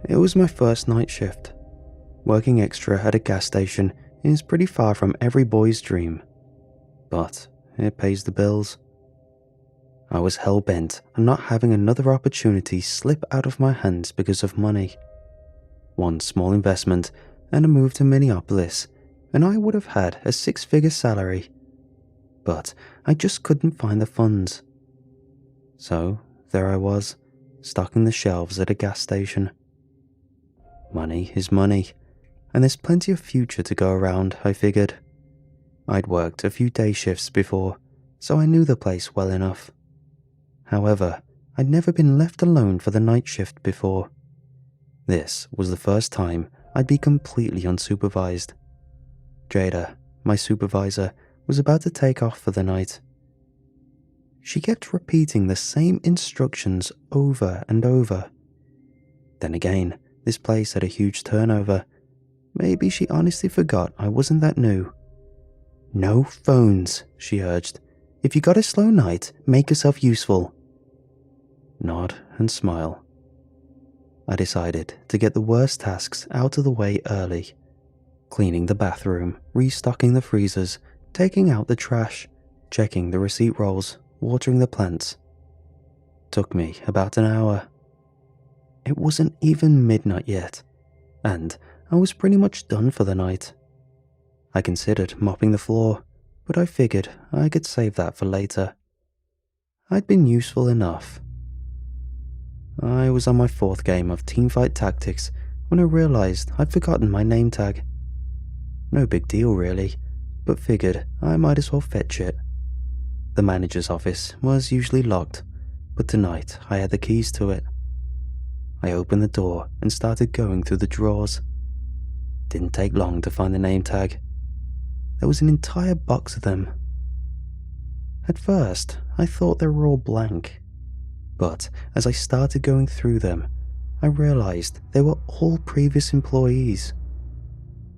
It was my first night shift. Working extra at a gas station is pretty far from every boy's dream, but it pays the bills. I was hell-bent on not having another opportunity slip out of my hands because of money. One small investment and a move to Minneapolis, and I would have had a six-figure salary. But I just couldn't find the funds. So there I was, stocking the shelves at a gas station. Money is money, and there's plenty of future to go around, I figured. I'd worked a few day shifts before, so I knew the place well enough. However, I'd never been left alone for the night shift before. This was the first time I'd be completely unsupervised. Jada, my supervisor, was about to take off for the night. She kept repeating the same instructions over and over. Then again, this place had a huge turnover. Maybe she honestly forgot I wasn't that new. "No phones," she urged. "If you got a slow night, make yourself useful." Nod and smile. I decided to get the worst tasks out of the way early. Cleaning the bathroom, restocking the freezers, taking out the trash, checking the receipt rolls, watering the plants. Took me about an hour. It wasn't even midnight yet, and I was pretty much done for the night. I considered mopping the floor, but I figured I could save that for later. I'd been useful enough. I was on my fourth game of teamfight tactics when I realized I'd forgotten my name tag. No big deal really, but figured I might as well fetch it. The manager's office was usually locked, but tonight I had the keys to it. I opened the door and started going through the drawers. Didn't take long to find the name tag. There was an entire box of them. At first, I thought they were all blank, but as I started going through them, I realized they were all previous employees.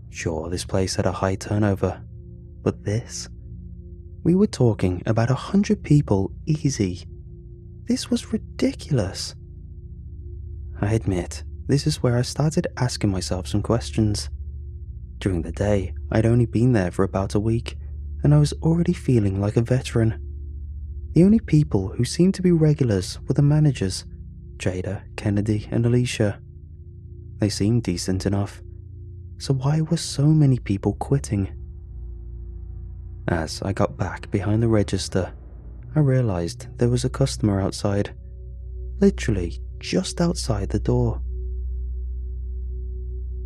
Sure, this place had a high turnover, but this? We were talking about 100 people easy. This was ridiculous. I admit, this is where I started asking myself some questions. During the day, I'd only been there for about a week, and I was already feeling like a veteran. The only people who seemed to be regulars were the managers, Jada, Kennedy, and Alicia. They seemed decent enough, so why were so many people quitting? As I got back behind the register, I realized there was a customer outside, literally just outside the door.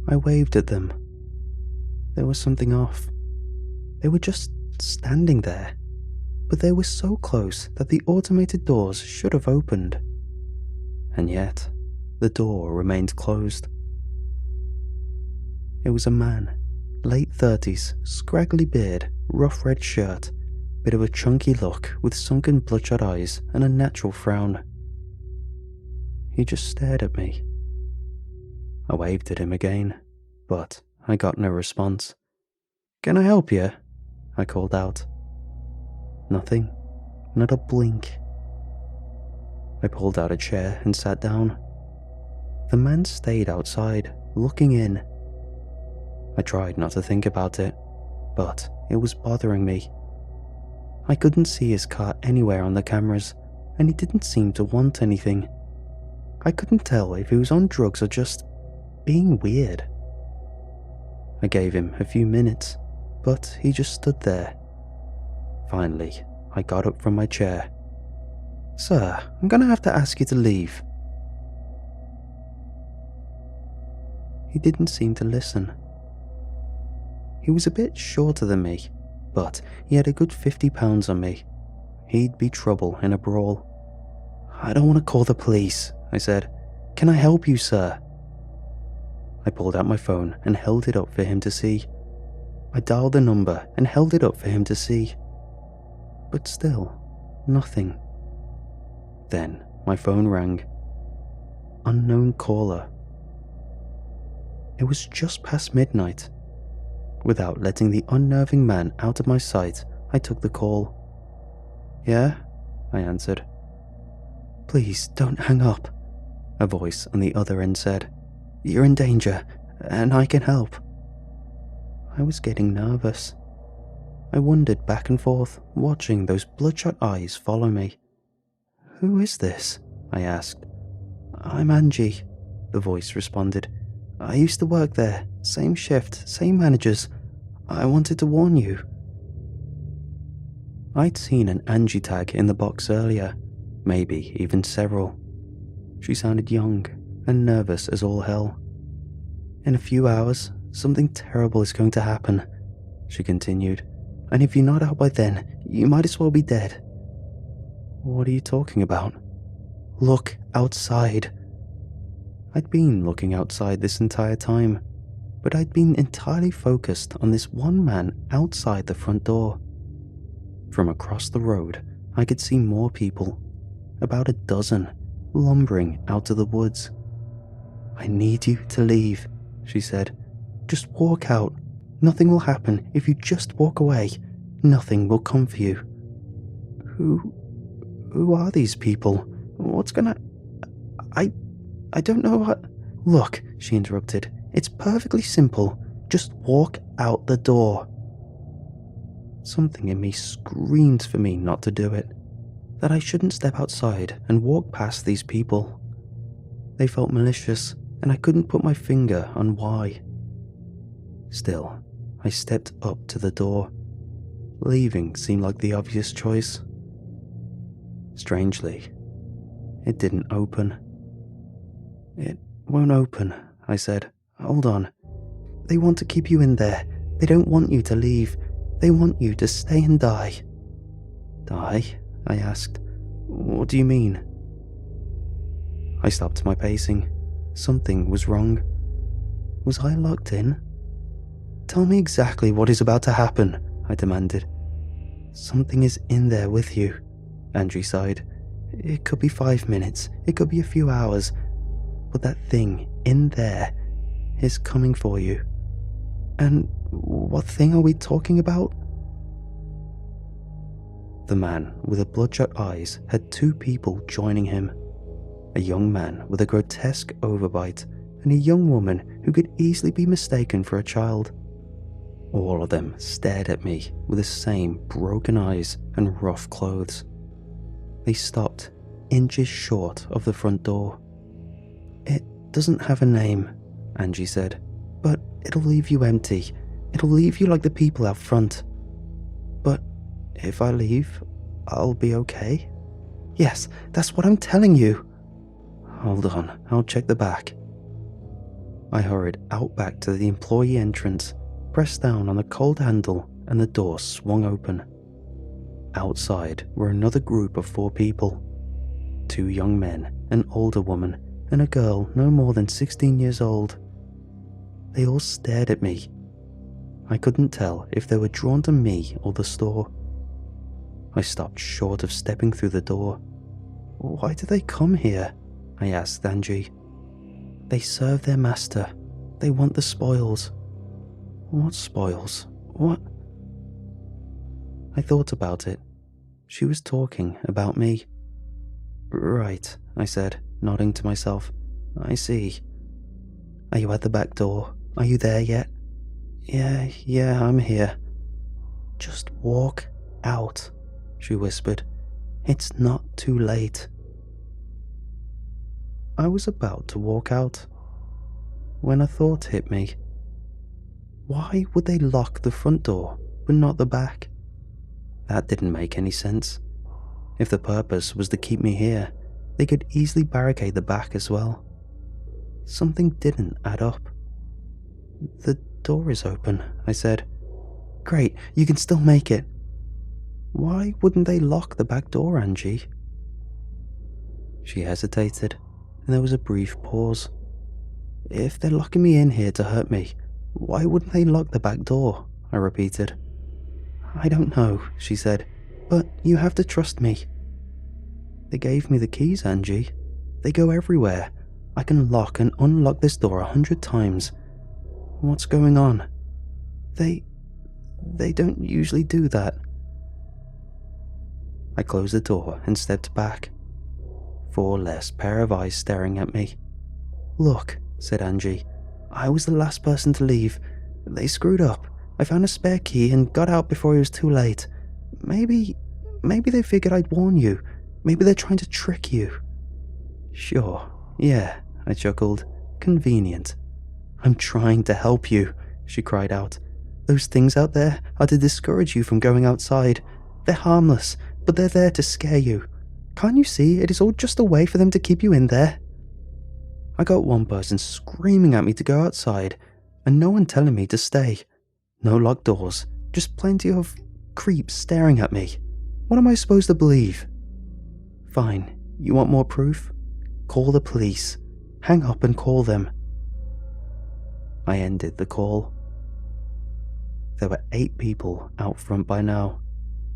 I waved at them. There was something off. They were just standing there, but they were so close that the automated doors should have opened. And yet, the door remained closed. It was a man, late 30s, scraggly beard, rough red shirt, bit of a chunky look with sunken bloodshot eyes and a natural frown. He just stared at me. I waved at him again, but I got no response. "Can I help you?" I called out. Nothing, not a blink. I pulled out a chair and sat down. The man stayed outside, looking in. I tried not to think about it, but it was bothering me. I couldn't see his car anywhere on the cameras, and he didn't seem to want anything. I couldn't tell if he was on drugs or just being weird. I gave him a few minutes, but he just stood there. Finally, I got up from my chair. "Sir, I'm gonna have to ask you to leave." He didn't seem to listen. He was a bit shorter than me, but he had a good 50 pounds on me. He'd be trouble in a brawl. "I don't want to call the police," I said. "Can I help you, sir?" I pulled out my phone and held it up for him to see. I dialed the number and held it up for him to see. But still, nothing. Then my phone rang. Unknown caller. It was just past midnight. Without letting the unnerving man out of my sight, I took the call. "Yeah?" I answered. "Please don't hang up," a voice on the other end said. You're in danger, and I can help." I was getting nervous. I wandered back and forth, watching those bloodshot eyes follow me. "Who is this?" I asked. "I'm Angie," the voice responded. "I used to work there, same shift, same managers. I wanted to warn you." I'd seen an Angie tag in the box earlier, maybe even several. She sounded young and nervous as all hell. "In a few hours, something terrible is going to happen," she continued, "and if you're not out by then, you might as well be dead." "What are you talking about?" "Look outside." I'd been looking outside this entire time, but I'd been entirely focused on this one man outside the front door. From across the road, I could see more people, about a dozen, lumbering out to the woods. "I need you to leave," she said. "Just walk out. Nothing will happen if you just walk away. Nothing will come for you." Who are these people? What's gonna... I don't know what... "Look," she interrupted. "It's perfectly simple. Just walk out the door." Something in me screamed for me not to do it, that I shouldn't step outside and walk past these people. They felt malicious, and I couldn't put my finger on why. Still, I stepped up to the door. Leaving seemed like the obvious choice. Strangely, it didn't open. "It won't open," I said. "Hold on. They want to keep you in there. They don't want you to leave. They want you to stay and die." "Die?" I asked. "What do you mean?" I stopped my pacing. Something was wrong. Was I locked in? "Tell me exactly what is about to happen," I demanded. "Something is in there with you," Angie sighed. "It could be 5 minutes, it could be a few hours, but that thing in there is coming for you." "And what thing are we talking about?" The man with the bloodshot eyes had 2 people joining him. A young man with a grotesque overbite and a young woman who could easily be mistaken for a child. All of them stared at me with the same broken eyes and rough clothes. They stopped inches short of the front door. "It doesn't have a name," Angie said, "but it'll leave you empty. It'll leave you like the people out front." "But if I leave, I'll be okay?" "Yes, that's what I'm telling you." "Hold on, I'll check the back." I hurried out back to the employee entrance, pressed down on the cold handle, and the door swung open. Outside were another group of 4 people. 2 young men, an older woman, and a girl no more than 16 years old. They all stared at me. I couldn't tell if they were drawn to me or the store. I stopped short of stepping through the door. "Why do they come here?" I asked Angie. "They serve their master. They want the spoils." "What spoils? What?" I thought about it. She was talking about me. "Right," I said, nodding to myself. "I see. Are you at the back door? Are you there yet?" Yeah, I'm here." "Just walk out," she whispered. "It's not too late." I was about to walk out when a thought hit me. Why would they lock the front door but not the back? That didn't make any sense. If the purpose was to keep me here, they could easily barricade the back as well. Something didn't add up. "The door is open," I said. "Great, you can still make it." "Why wouldn't they lock the back door, Angie?" She hesitated, and there was a brief pause. "If they're locking me in here to hurt me, why wouldn't they lock the back door?" I repeated. "I don't know," she said, "but you have to trust me." "They gave me the keys, Angie. They go everywhere. I can lock and unlock this door 100 times. What's going on?" They don't usually do that." I closed the door and stepped back. 4 less pair of eyes staring at me. "Look," said Angie. "I was the last person to leave. They screwed up. I found a spare key and got out before it was too late. Maybe they figured I'd warn you. Maybe they're trying to trick you." "Sure, yeah," I chuckled. "Convenient." "I'm trying to help you," she cried out. "Those things out there are to discourage you from going outside. They're harmless, but they're there to scare you. Can't you see it is all just a way for them to keep you in there?" I got one person screaming at me to go outside, and no one telling me to stay. No locked doors, just plenty of creeps staring at me. What am I supposed to believe? "Fine, you want more proof? Call the police. Hang up and call them." I ended the call. There were 8 people out front by now,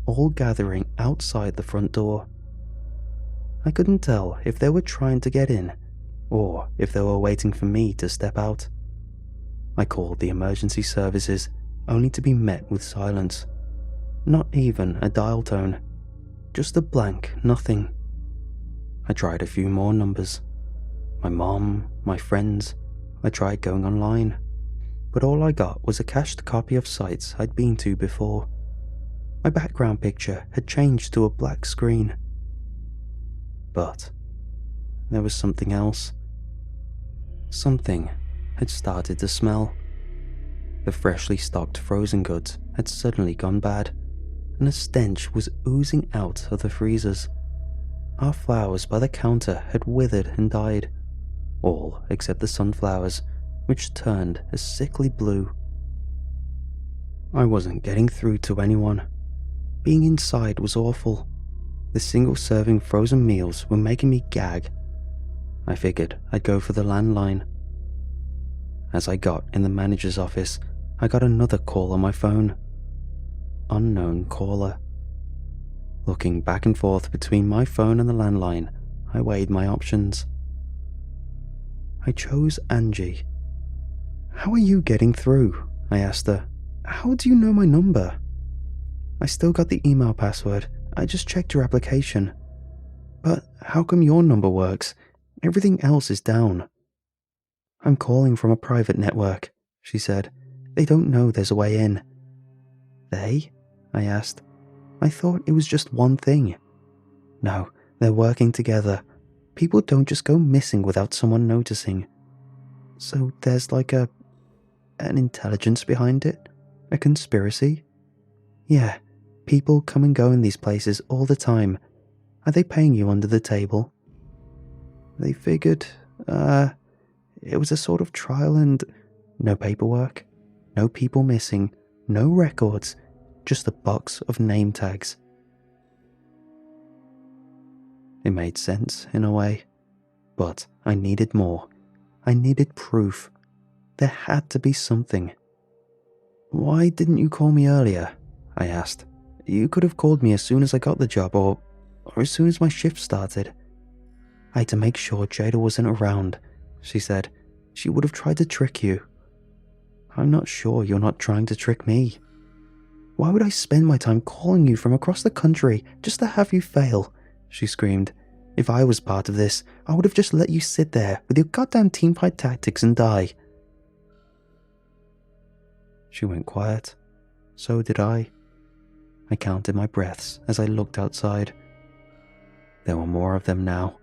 all gathering outside the front door. I couldn't tell if they were trying to get in, or if they were waiting for me to step out. I called the emergency services, only to be met with silence. Not even a dial tone. Just a blank nothing. I tried a few more numbers. My mom, my friends. I tried going online. But all I got was a cached copy of sites I'd been to before. My background picture had changed to a black screen. But there was something else. Something had started to smell. The freshly stocked frozen goods had suddenly gone bad, and a stench was oozing out of the freezers. Our flowers by the counter had withered and died, all except the sunflowers, which turned a sickly blue. I wasn't getting through to anyone. Being inside was awful. The single-serving frozen meals were making me gag. I figured I'd go for the landline. As I got in the manager's office, I got another call on my phone. Unknown caller. Looking back and forth between my phone and the landline, I weighed my options. I chose Angie. "How are you getting through?" I asked her. "How do you know my number?" "I still got the email password. I just checked your application." "But how come your number works? Everything else is down." "I'm calling from a private network," she said. "They don't know there's a way in." "They?" I asked. "I thought it was just one thing." "No, they're working together. People don't just go missing without someone noticing. So there's like an intelligence behind it? A conspiracy?" "Yeah, people come and go in these places all the time. Are they paying you under the table?" "They figured, it was a sort of trial and no paperwork, no people missing, no records, just a box of name tags." It made sense in a way, but I needed more. I needed proof. There had to be something. "Why didn't you call me earlier?" I asked. "You could have called me as soon as I got the job or as soon as my shift started." "I had to make sure Jada wasn't around," she said. "She would have tried to trick you." "I'm not sure you're not trying to trick me." "Why would I spend my time calling you from across the country just to have you fail?" she screamed. "If I was part of this, I would have just let you sit there with your goddamn teamfight tactics and die." She went quiet. So did I. I counted my breaths as I looked outside. There were more of them now.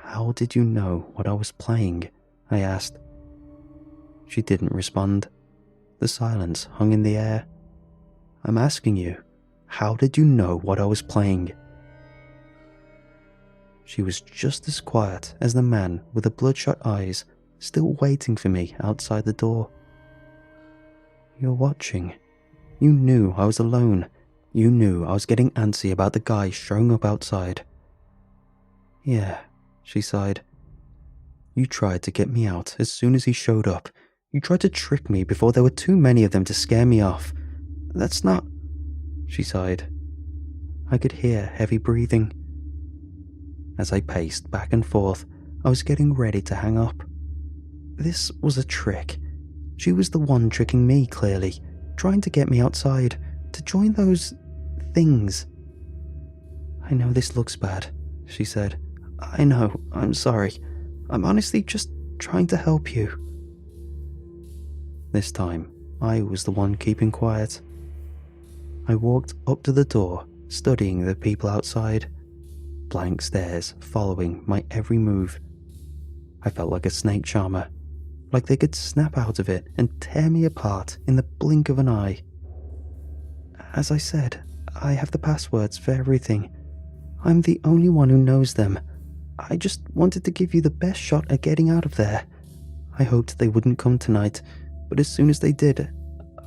"How did you know what I was playing?" I asked. She didn't respond. The silence hung in the air. "I'm asking you, how did you know what I was playing?" She was just as quiet as the man with the bloodshot eyes, still waiting for me outside the door. "You're watching. You knew I was alone. You knew I was getting antsy about the guy showing up outside." "Yeah," she sighed. "You tried to get me out as soon as he showed up. You tried to trick me before there were too many of them to scare me off. That's not..." She sighed. I could hear heavy breathing. As I paced back and forth, I was getting ready to hang up. This was a trick. She was the one tricking me, clearly, trying to get me outside, to join those things. "I know this looks bad," she said. "I know, I'm sorry. I'm honestly just trying to help you." This time, I was the one keeping quiet. I walked up to the door, studying the people outside, blank stares following my every move. I felt like a snake charmer, like they could snap out of it and tear me apart in the blink of an eye. "As I said, I have the passwords for everything. I'm the only one who knows them. I just wanted to give you the best shot at getting out of there. I hoped they wouldn't come tonight, but as soon as they did,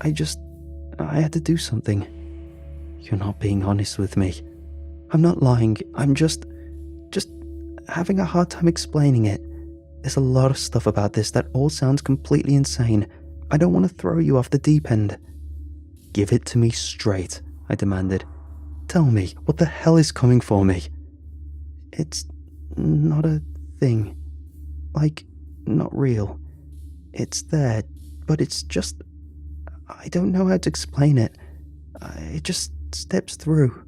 I had to do something." "You're not being honest with me." "I'm not lying. I'm just having a hard time explaining it. There's a lot of stuff about this that all sounds completely insane. I don't want to throw you off the deep end." "Give it to me straight," I demanded. "Tell me, what the hell is coming for me?" "It's not a thing. Like, not real. It's there, but it's just... I don't know how to explain it. It just steps through."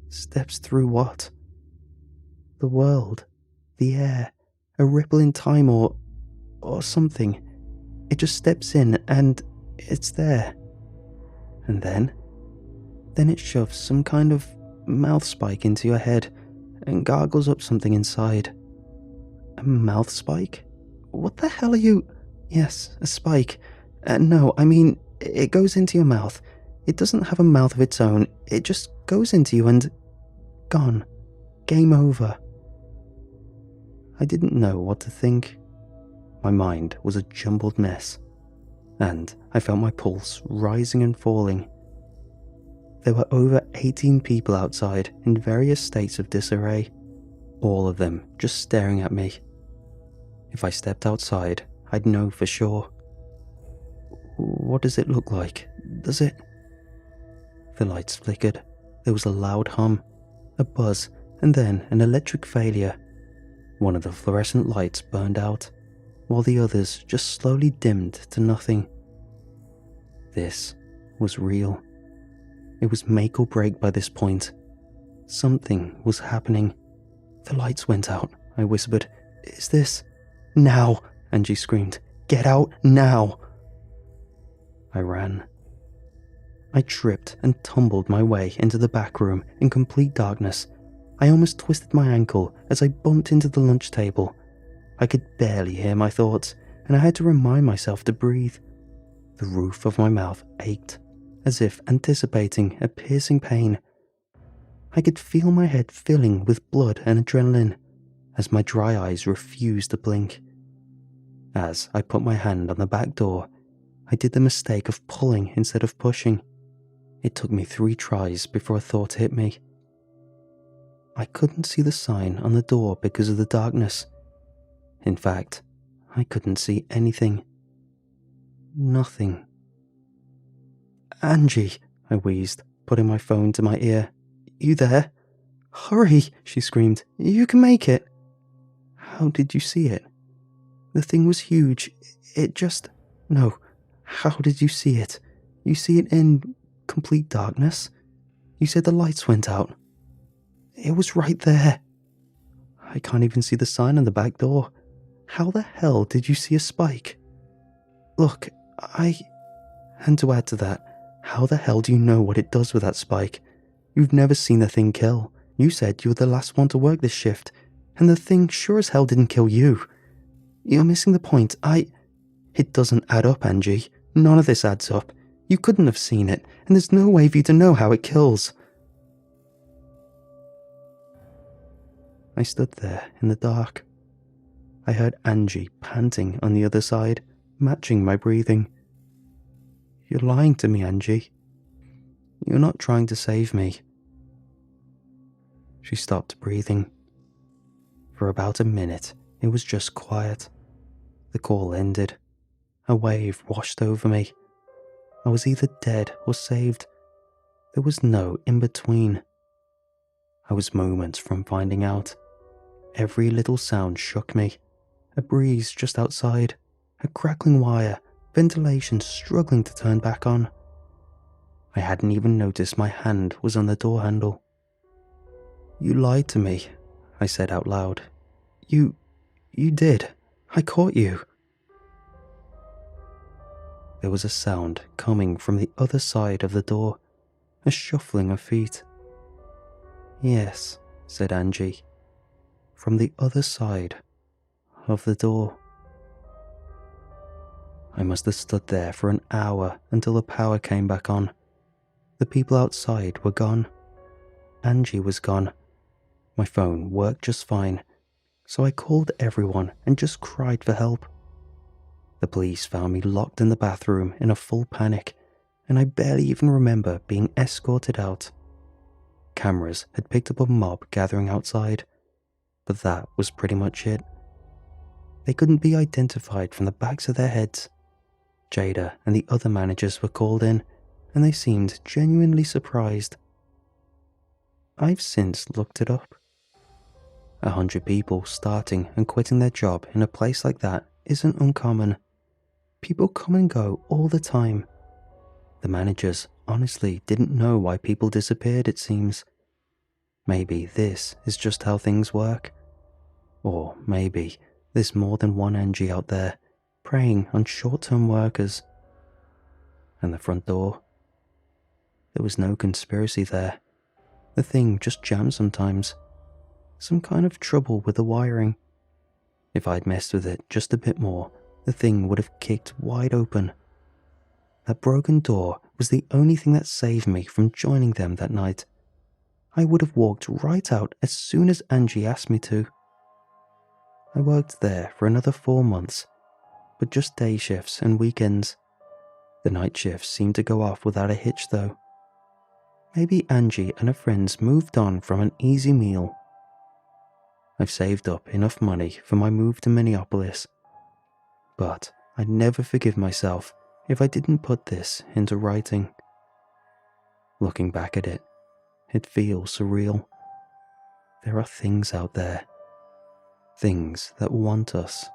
"Steps through what?" "The world. The air. A ripple in time or something. It just steps in and it's there. And then it shoves some kind of mouth spike into your head and gargles up something inside." "A mouth spike? What the hell are you..." "Yes, a spike. No, I mean, it goes into your mouth. It doesn't have a mouth of its own. It just goes into you and... gone. Game over." I didn't know what to think. My mind was a jumbled mess, and I felt my pulse rising and falling. There were over 18 people outside in various states of disarray, all of them just staring at me. If I stepped outside, I'd know for sure. "What does it look like? Does it..." The lights flickered. There was a loud hum, a buzz, and then an electric failure. One of the fluorescent lights burned out, while the others just slowly dimmed to nothing. This was real. It was make or break by this point. Something was happening. "The lights went out," I whispered. "Is this..." "Now!" Angie screamed. "Get out now!" I ran. I tripped and tumbled my way into the back room in complete darkness. I almost twisted my ankle as I bumped into the lunch table. I could barely hear my thoughts, and I had to remind myself to breathe. The roof of my mouth ached, as if anticipating a piercing pain. I could feel my head filling with blood and adrenaline, as my dry eyes refused to blink. As I put my hand on the back door, I did the mistake of pulling instead of pushing. It took me 3 tries before a thought hit me. I couldn't see the sign on the door because of the darkness. In fact, I couldn't see anything. Nothing. "Angie," I wheezed, putting my phone to my ear. "You there?" "Hurry," she screamed. "You can make it." "How did you see it?" "The thing was huge. It just... No. How did you see it? You see it in complete darkness? You said the lights went out." "It was right there." "I can't even see the sign on the back door. How the hell did you see a spike?" "Look, And to add to that, how the hell do you know what it does with that spike? You've never seen the thing kill. You said you were the last one to work this shift, and the thing sure as hell didn't kill you. You're missing the point. It doesn't add up, Angie. None of this adds up. You couldn't have seen it, and there's no way for you to know how it kills." I stood there in the dark. I heard Angie panting on the other side, matching my breathing. "You're lying to me, Angie. You're not trying to save me." She stopped breathing. For about a minute, it was just quiet. The call ended. A wave washed over me. I was either dead or saved. There was no in-between. I was moments from finding out. Every little sound shook me. A breeze just outside, a crackling wire, ventilation struggling to turn back on. I hadn't even noticed my hand was on the door handle. "You lied to me," I said out loud. You did. I caught you." There was a sound coming from the other side of the door, a shuffling of feet. "Yes," said Angie, "from the other side of the door." I must have stood there for an hour until the power came back on. The people outside were gone. Angie was gone. My phone worked just fine, so I called everyone and just cried for help. The police found me locked in the bathroom in a full panic, and I barely even remember being escorted out. Cameras had picked up a mob gathering outside, but that was pretty much it. They couldn't be identified from the backs of their heads. Jada and the other managers were called in, and they seemed genuinely surprised. I've since looked it up. 100 people starting and quitting their job in a place like that isn't uncommon. People come and go all the time. The managers honestly didn't know why people disappeared, it seems. Maybe this is just how things work. Or maybe there's more than one Angie out there preying on short-term workers. And the front door? There was no conspiracy there. The thing just jammed sometimes. Some kind of trouble with the wiring. If I'd messed with it just a bit more, the thing would have kicked wide open. That broken door was the only thing that saved me from joining them that night. I would have walked right out as soon as Angie asked me to. I worked there for another 4 months, but just day shifts and weekends. The night shifts seemed to go off without a hitch though. Maybe Angie and her friends moved on from an easy meal. I've saved up enough money for my move to Minneapolis, but I'd never forgive myself if I didn't put this into writing. Looking back at it, it feels surreal. There are things out there, things that want us